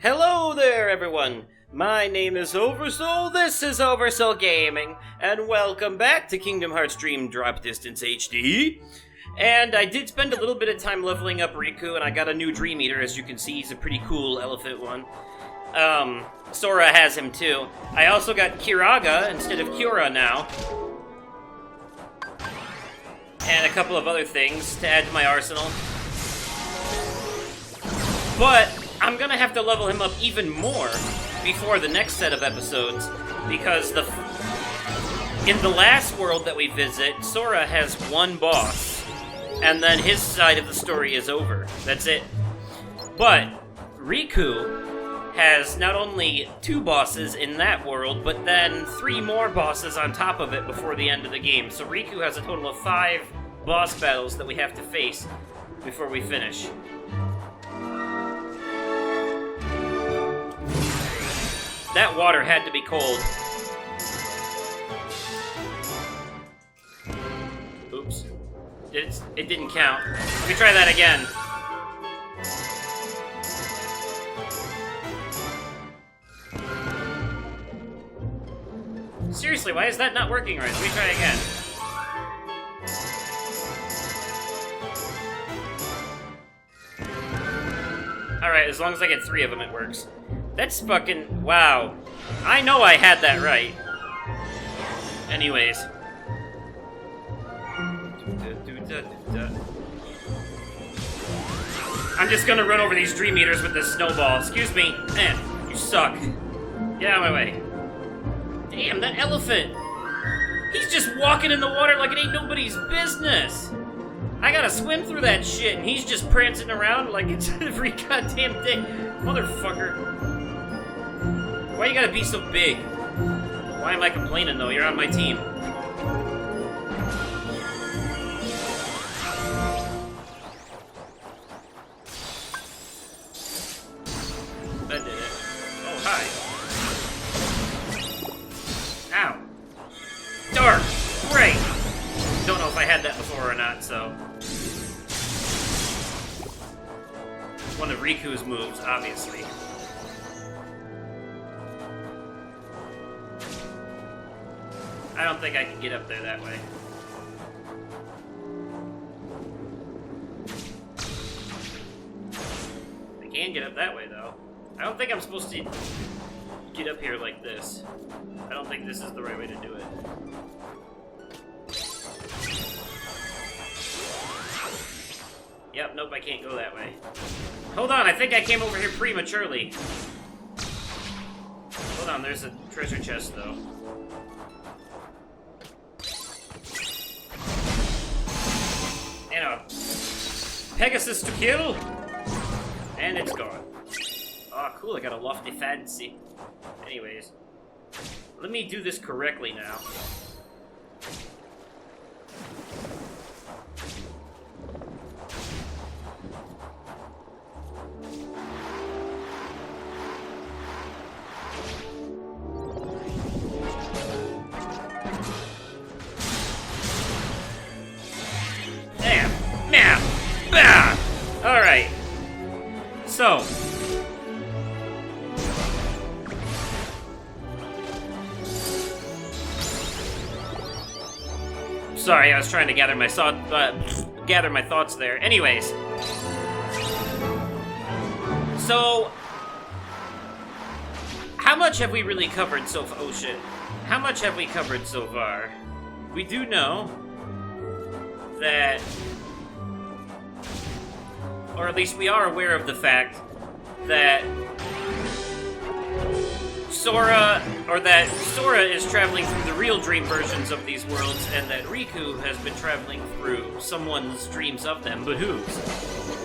Hello there, everyone! My name is Oversoul, this is Oversoul Gaming, and welcome back to Kingdom Hearts Dream Drop Distance HD. And I did spend a little bit of time leveling up Riku, and I got a new Dream Eater, as you can see, he's a pretty cool elephant one. Sora has him too. I also got Kiraga instead of Cura now. And a couple of other things to add to my arsenal. But I'm gonna have to level him up even more before the next set of episodes, because in the last world that we visit, Sora has one boss, and then his side of the story is over. That's it. But Riku has not only 2 bosses in that world, but then 3 more bosses on top of it before the end of the game. So Riku has a total of 5 boss battles that we have to face before we finish. That water had to be cold. Oops. It didn't count. Let me try that again. Seriously, why is that not working right? Let me try again. Alright, as long as I get 3 of them, it works. That's fucking... wow. I know I had that right. Anyways. I'm just gonna run over these Dream Eaters with this snowball. Excuse me. Man, you suck. Get out of my way. Damn, that elephant! He's just walking in the water like it ain't nobody's business! I gotta swim through that shit, and he's just prancing around like it's every goddamn day. Motherfucker. Why you gotta be so big? Why am I complaining, though? You're on my team. That did it. Oh, hi. Ow. Dark! Great! Don't know if I had that before or not, so... one of Riku's moves, obviously. I don't think I can get up there that way. I can get up that way, though. I don't think I'm supposed to get up here like this. I don't think this is the right way to do it. Yep, nope, I can't go that way. Hold on, I think I came over here prematurely. Hold on, there's a treasure chest, though. And a Pegasus to kill! And it's gone. Oh, cool, I got a lofty fancy. Anyways, let me do this correctly now. Alright. So. Sorry, I was trying to gather my thoughts there. Anyways. So. How much have we really covered so far? Oh shit. How much have we covered so far? We do know that... or at least we are aware of the fact that Sora is traveling through the real dream versions of these worlds, and that Riku has been traveling through someone's dreams of them, but whose?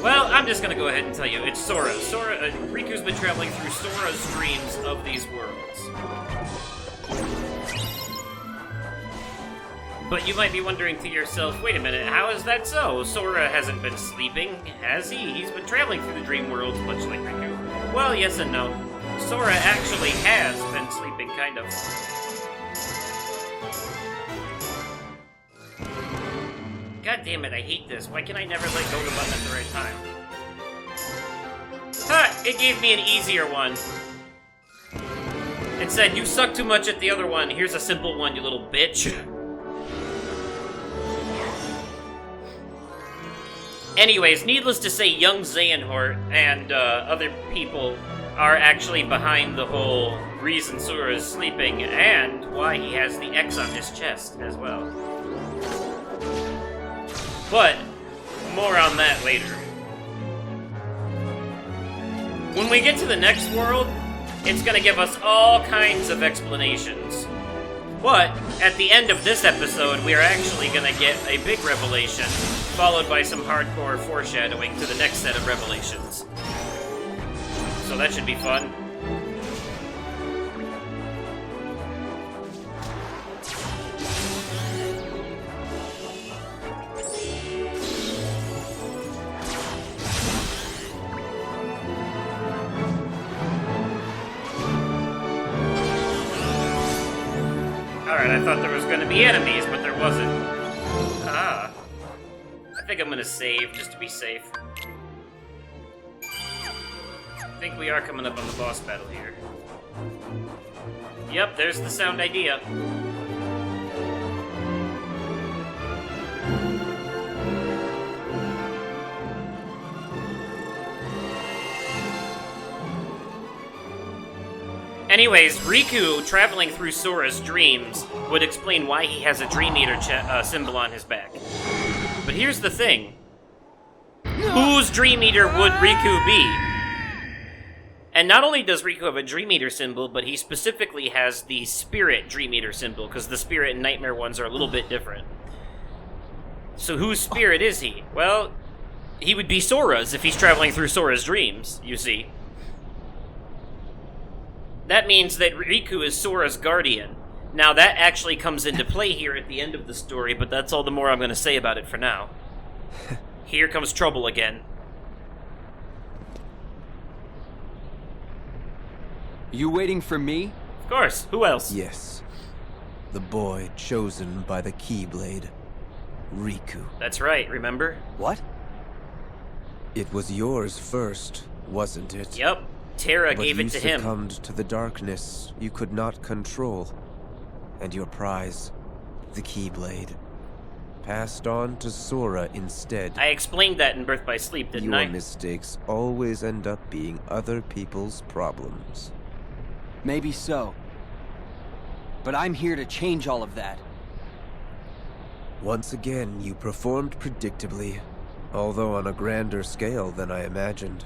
Well, I'm just gonna go ahead and tell you, it's Sora. Riku's been traveling through Sora's dreams of these worlds. But you might be wondering to yourself, wait a minute, how is that so? Sora hasn't been sleeping, has he? He's been traveling through the dream worlds, much like Riku. Well, yes and no. Sora actually has been sleeping, kind of. God damn it, I hate this. Why can I never let go of the button at the right time? Ha! It gave me an easier one. It said, you suck too much at the other one. Here's a simple one, you little bitch. Anyways, needless to say, young Xehanort and other people are actually behind the whole reason Sora is sleeping and why he has the X on his chest as well. But more on that later. When we get to the next world, it's gonna give us all kinds of explanations. But at the end of this episode, we are actually gonna get a big revelation, followed by some hardcore foreshadowing to the next set of revelations. So that should be fun. Alright, I thought there was gonna be enemies, but there wasn't. Ah. I think I'm gonna save, just to be safe. I think we are coming up on the boss battle here. Yep, there's the sound idea. Anyways, Riku traveling through Sora's dreams would explain why he has a Dream Eater symbol on his back. But here's the thing. Whose Dream Eater would Riku be? And not only does Riku have a Dream Eater symbol, but he specifically has the Spirit Dream Eater symbol, because the Spirit and Nightmare ones are a little bit different. So whose spirit is he? Well, he would be Sora's if he's traveling through Sora's dreams, you see. That means that Riku is Sora's guardian. Now, that actually comes into play here at the end of the story, but that's all the more I'm going to say about it for now. Here comes trouble again. You waiting for me? Of course. Who else? Yes. The boy chosen by the Keyblade. Riku. That's right, remember? What? It was yours first, wasn't it? Yep. Terra gave it to him. But you succumbed to the darkness you could not control. And your prize, the Keyblade, passed on to Sora instead. I explained that in Birth by Sleep, didn't I? Your mistakes always end up being other people's problems. Maybe so. But I'm here to change all of that. Once again, you performed predictably, although on a grander scale than I imagined.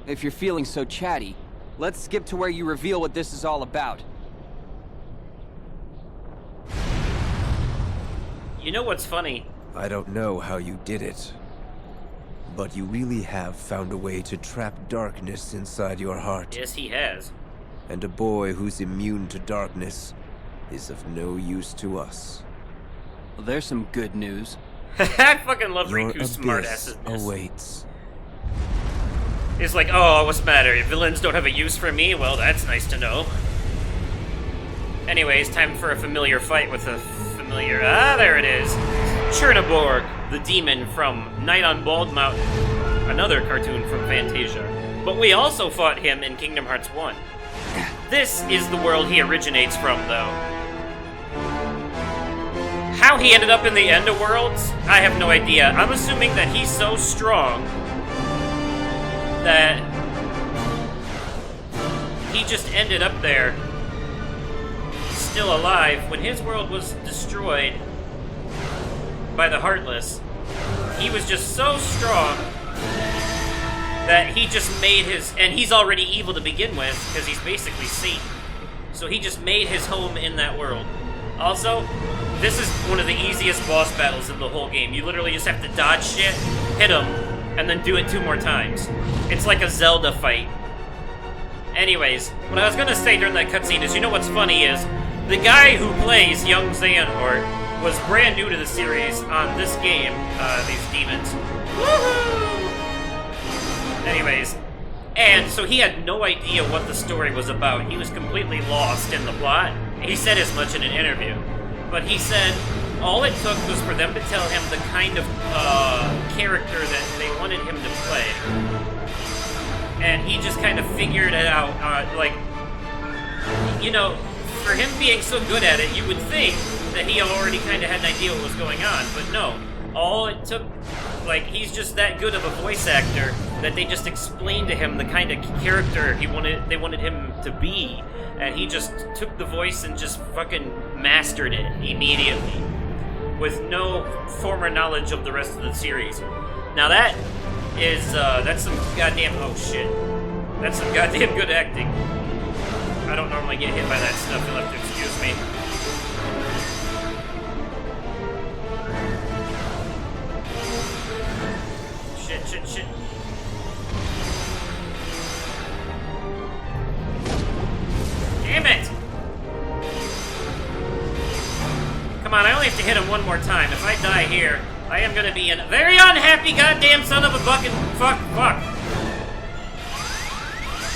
If you're feeling so chatty, let's skip to where you reveal what this is all about. You know what's funny? I don't know how you did it, but you really have found a way to trap darkness inside your heart. Yes, he has. And a boy who's immune to darkness is of no use to us. Well, there's some good news. I fucking love Your Riku's abyss smartassedness. awaits. It's like, oh, what's the matter? Villains don't have a use for me? Well, that's nice to know. Anyways, time for a familiar fight with a familiar... Ah, there it is. Chernoborg, the demon from Night on Bald Mountain. Another cartoon from Fantasia. But we also fought him in Kingdom Hearts 1. This is the world he originates from, though. How he ended up in the End of Worlds, I have no idea. I'm assuming that he's so strong that he just ended up there, still alive, when his world was destroyed by the Heartless. He was just so strong that he just made his... And he's already evil to begin with, because he's basically Satan. So he just made his home in that world. Also, this is one of the easiest boss battles in the whole game. You literally just have to dodge shit, hit him, and then do it 2 more times. It's like a Zelda fight. Anyways, what I was gonna say during that cutscene is, you know what's funny is, the guy who plays young Xehanort was brand new to the series on this game, these demons. Woohoo! Anyways, and so he had no idea what the story was about. He was completely lost in the plot. He said as much in an interview. But he said all it took was for them to tell him the kind of character that they wanted him to play. and he just kind of figured it out. Like, you know, for him being so good at it, you would think that he already kind of had an idea what was going on, but no. All it took, like, he's just that good of a voice actor that they just explained to him the kind of character they wanted him to be, and he just took the voice and just fucking mastered it immediately, with no former knowledge of the rest of the series. Now that's some goddamn, oh shit. That's some goddamn good acting. I don't normally get hit by that stuff, you'll have to excuse me. Shit. Damn it! Come on, I only have to hit him one more time. If I die here, I am gonna be a very unhappy goddamn son of a fucking fuck.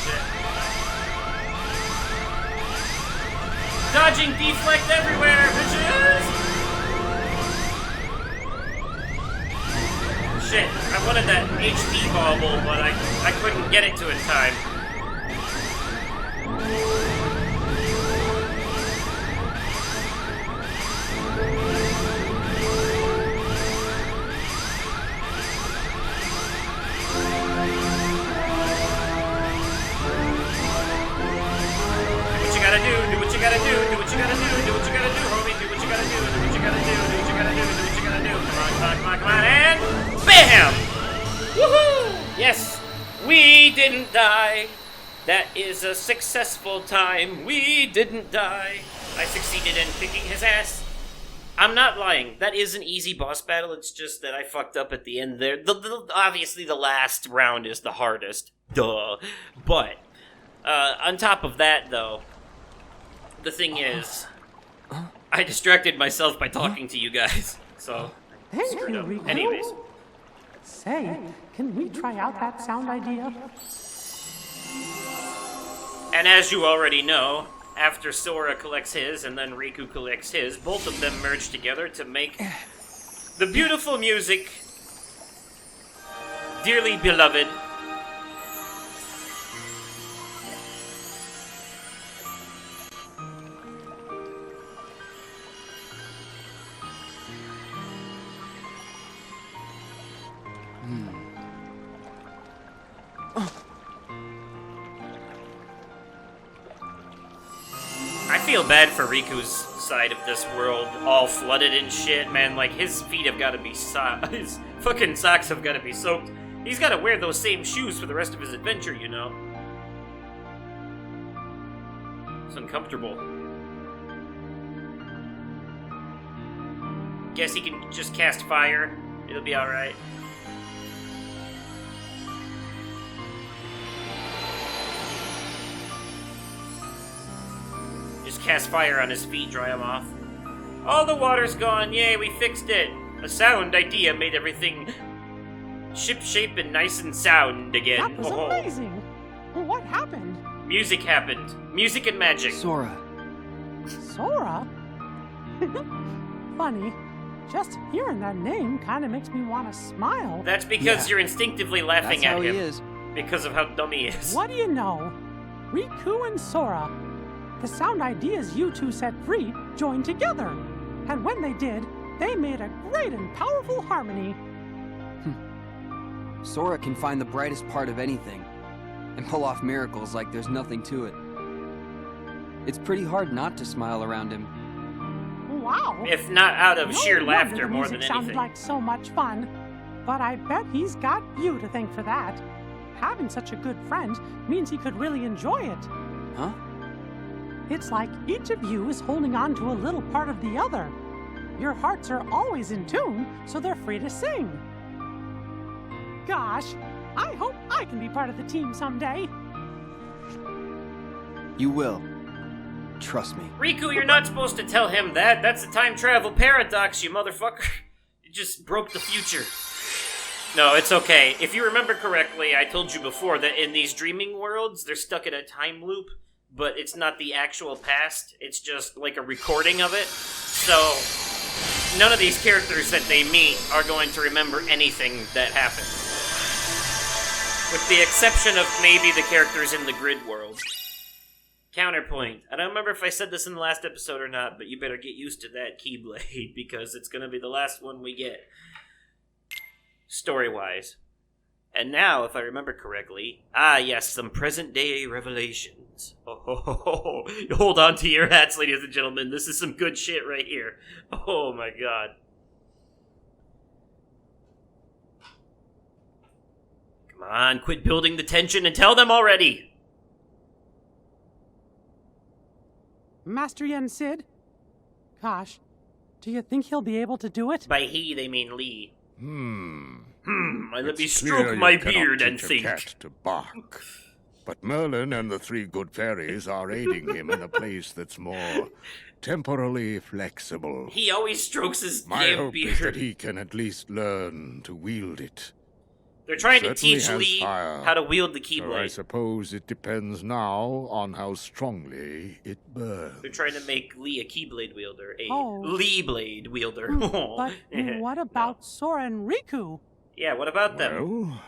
Shit. Dodging deflect everywhere, bitches! Shit, I wanted that HP bauble, but I couldn't get it to in time. Do what you gotta do, do what you gotta do, do what you gotta do, do what you gotta do, homie, do what you gotta do, do what you gotta do, do what you gotta do, do what you gotta do. Come on, and BAM! Woohoo! Yes, we didn't die. That is a successful time. We didn't die. I succeeded in kicking his ass. I'm not lying. That is an easy boss battle. It's just that I fucked up at the end there. Obviously, the last round is the hardest. Duh. But, on top of that, though, the thing is, I distracted myself by talking to you guys. So, Thank you, Riku. anyways. Say, can we try out that sound idea? And as you already know, after Sora collects his and then Riku collects his, both of them merge together to make the beautiful music, dearly beloved. I feel bad for Riku's side of this world, all flooded and shit, man. Like, his feet have got to be his fucking socks have got to be soaked. He's got to wear those same shoes for the rest of his adventure, you know. It's uncomfortable. Guess he can just cast fire. It'll be alright. Just cast fire on his feet, dry him off. All the water's gone, yay, we fixed it. A sound idea made everything ship-shape and nice and sound again. That was amazing. What happened? Music happened. Music and magic. Sora. Sora? Funny. Just hearing that name kind of makes me want to smile. That's because Yeah. you're instinctively laughing That's at how him. he is. Because of how dumb he is. What do you know? Riku and Sora. The sound ideas you two set free joined together. And when they did, they made a great and powerful harmony. Sora can find the brightest part of anything and pull off miracles like there's nothing to it. It's pretty hard not to smile around him. Wow. If not out of No sheer wonder laughter the more music than sounded anything. like so much fun. But I bet he's got you to thank for that. Having such a good friend means he could really enjoy it. Huh? It's like each of you is holding on to a little part of the other. Your hearts are always in tune, so they're free to sing. Gosh, I hope I can be part of the team someday. You will. Trust me. Riku, you're not supposed to tell him that. That's a time travel paradox, you motherfucker. You just broke the future. No, it's okay. If you remember correctly, I told you before that in these dreaming worlds, they're stuck in a time loop, but it's not the actual past. It's just like a recording of it. So, none of these characters that they meet are going to remember anything that happened. With the exception of maybe the characters in the grid world. Counterpoint. I don't remember if I said this in the last episode or not, but you better get used to that Keyblade, because it's going to be the last one we get. Story-wise. And now, if I remember correctly, yes, some present-day revelations. Oh, hold on to your hats, ladies and gentlemen. This is some good shit right here. Oh my god. Come on, quit building the tension and tell them already! Master Yen Sid? Gosh, do you think he'll be able to do it? By he, they mean Lee. Let me It's stroke clear my you cannot beard and teach a think. cat to bark. But Merlin and the 3 good fairies are aiding him in a place that's more temporally flexible. He always strokes his My damn hope is that beard. he can at least learn to wield it. They're trying to certainly teach has Lee fire. how to wield the So I Keyblade. suppose it depends now on how strongly it burns. They're trying to make Lee a Keyblade wielder, a Oh. Lee Blade wielder. But what about Sora and Riku? Yeah, what about them? Well,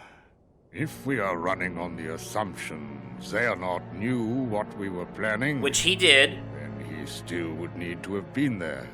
if we are running on the assumption Xehanort knew what we were planning, Which he did. then he still would need to have been there.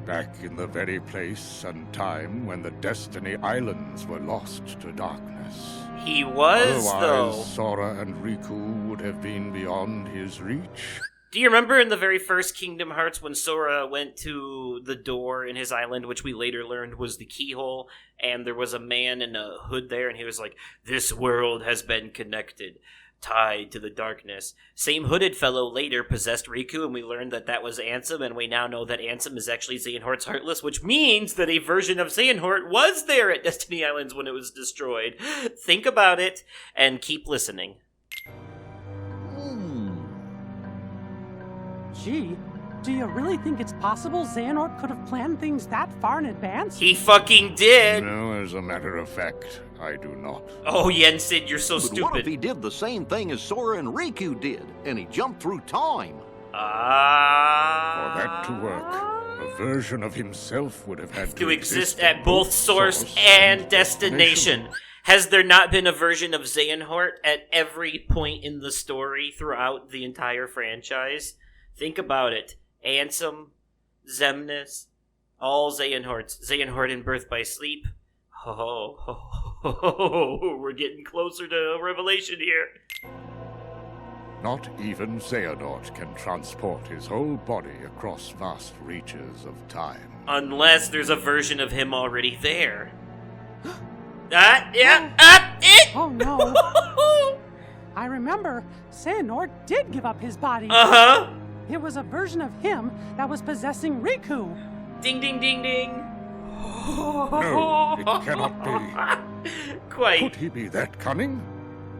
Back in the very place and time when the Destiny Islands were lost to darkness. He was, Otherwise, though. Sora and Riku would have been beyond his reach. Do you remember in the very first Kingdom Hearts when Sora went to the door in his island, which we later learned was the keyhole, and there was a man in a hood there, and he was like, "This world has been connected, tied to the darkness." Same hooded fellow later possessed Riku, and we learned that that was Ansem, and we now know that Ansem is actually Xehanort's Heartless, which means that a version of Xehanort was there at Destiny Islands when it was destroyed. Think about it, and keep listening. Gee, do you really think it's possible Xehanort could have planned things that far in advance? He fucking did! No, as a matter of fact, I do not. Oh, Yen Sid, you're so But stupid. what if he did the same thing as Sora and Riku did, and he jumped through time? For that to work, Ah. a version of himself would have had To exist at both source and destination. Has there not been a version of Xehanort at every point in the story throughout the entire franchise? Think about it. Ansem, Xemnas, all Xehanorts. Xehanort in Birth by Sleep. Oh, we're getting closer to a revelation here. Not even Xehanort can transport his whole body across vast reaches of time. Unless there's a version of him already there. Oh no. I remember Xehanort did give up his body. Uh-huh. It was a version of him that was possessing Riku. Ding, ding, ding, ding. No, it cannot be. Quite. Could he be that cunning?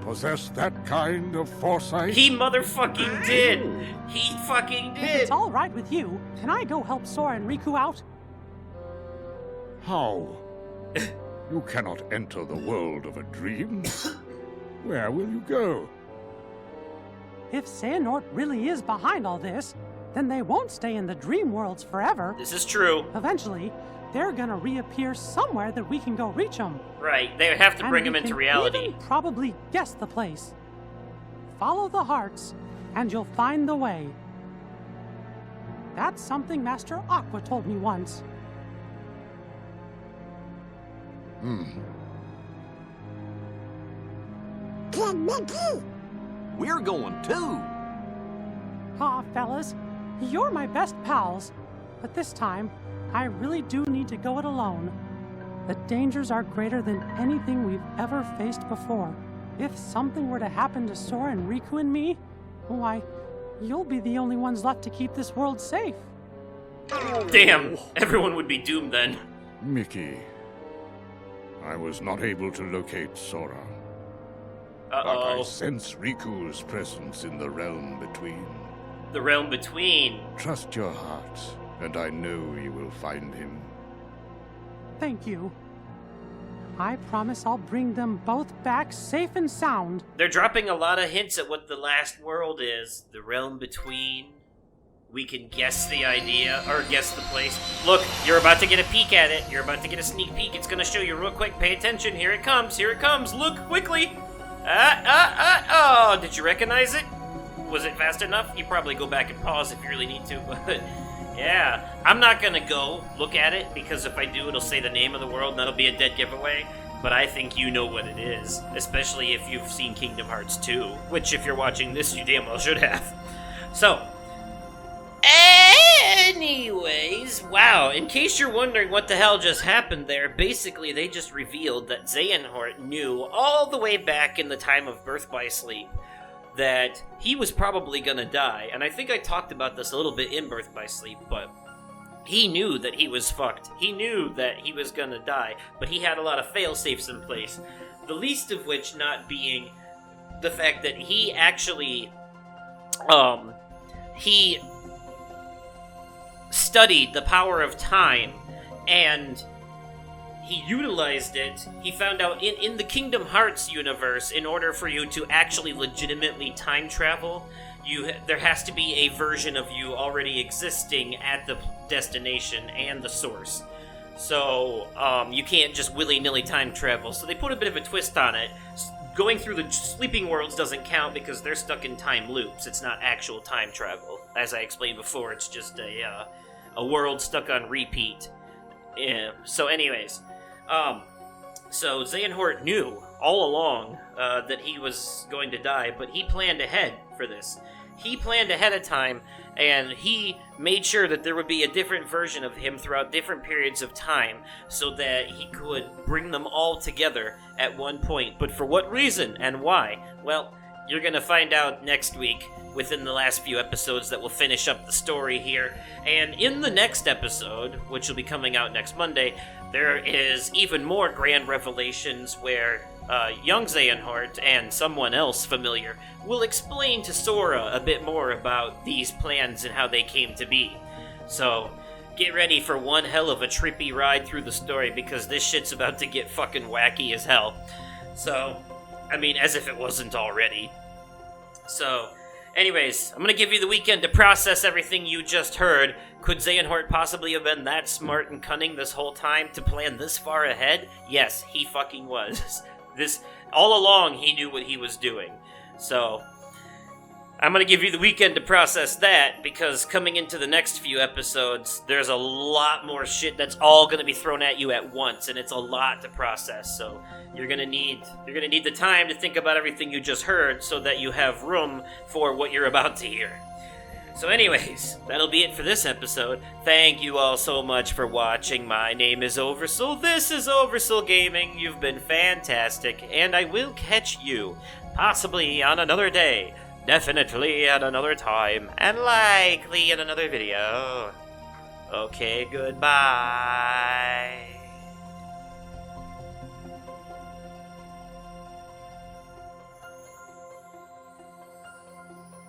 Possess that kind of foresight? He motherfucking did. He fucking If did. it's all right with you, can I go help Sora and Riku out? How? You cannot enter the world of a dream. Where will you go? If Xehanort really is behind all this, then they won't stay in the dream worlds forever. This is true. Eventually, they're gonna reappear somewhere that we can go reach them. Right. They have to bring him into reality. Even probably guess the place. Follow the hearts, and you'll find the way. That's something Master Aqua told me once. We're going too. Aw, fellas, you're my best pals. But this time, I really do need to go it alone. The dangers are greater than anything we've ever faced before. If something were to happen to Sora and Riku and me, why, you'll be the only ones left to keep this world safe. Damn. Everyone would be doomed then. Mickey, I was not able to locate Sora, but I Uh-oh. sense Riku's presence in the realm between. The realm between. Trust your heart, and I know you will find him. Thank you. I promise I'll bring them both back safe and sound. They're dropping a lot of hints at what the last world is. The realm between. We can guess the idea, or guess the place. Look, you're about to get a peek at it. You're about to get a sneak peek. It's gonna show you real quick. Pay attention. Here it comes. Here it comes. Look quickly. Oh, did you recognize it? Was it fast enough? You probably go back and pause if you really need to, but yeah. I'm not gonna go look at it, because if I do, it'll say the name of the world, and that'll be a dead giveaway. But I think you know what it is, especially if you've seen Kingdom Hearts 2, which if you're watching this, you damn well should have. So, anyways, wow, in case you're wondering what the hell just happened there, basically they just revealed that Xehanort knew all the way back in the time of Birth by Sleep that he was probably gonna die. And I think I talked about this a little bit in Birth by Sleep, but he knew that he was fucked. He knew that he was gonna die, but he had a lot of fail-safes in place. The least of which not being the fact that he actually, he studied the power of time, and he utilized it. He found out in the Kingdom Hearts universe, in order for you to actually legitimately time travel, there has to be a version of you already existing at the destination and the source. So, you can't just willy-nilly time travel. So they put a bit of a twist on it. Going through the sleeping worlds doesn't count because they're stuck in time loops. It's not actual time travel. As I explained before, it's just a world stuck on repeat. Yeah. So anyways, so Xehanort knew all along that he was going to die, but he planned ahead for this. He planned ahead of time, and he made sure that there would be a different version of him throughout different periods of time so that he could bring them all together at one point. But for what reason and why? Well, you're going to find out next week within the last few episodes that will finish up the story here. And in the next episode, which will be coming out next Monday, there is even more grand revelations where young Xehanort and someone else familiar will explain to Sora a bit more about these plans and how they came to be. So, get ready for one hell of a trippy ride through the story, because this shit's about to get fucking wacky as hell. So, I mean, as if it wasn't already. So, anyways, I'm gonna give you the weekend to process everything you just heard. Could Xehanort possibly have been that smart and cunning this whole time to plan this far ahead? Yes, he fucking was. All along, he knew what he was doing. So, I'm gonna give you the weekend to process that, because coming into the next few episodes, there's a lot more shit that's all gonna be thrown at you at once, and it's a lot to process. So, you're gonna need the time to think about everything you just heard, so that you have room for what you're about to hear. So anyways, that'll be it for this episode. Thank you all so much for watching. My name is Oversoul. This is Oversoul Gaming. You've been fantastic, and I will catch you possibly on another day, definitely at another time, and likely in another video. Okay, goodbye.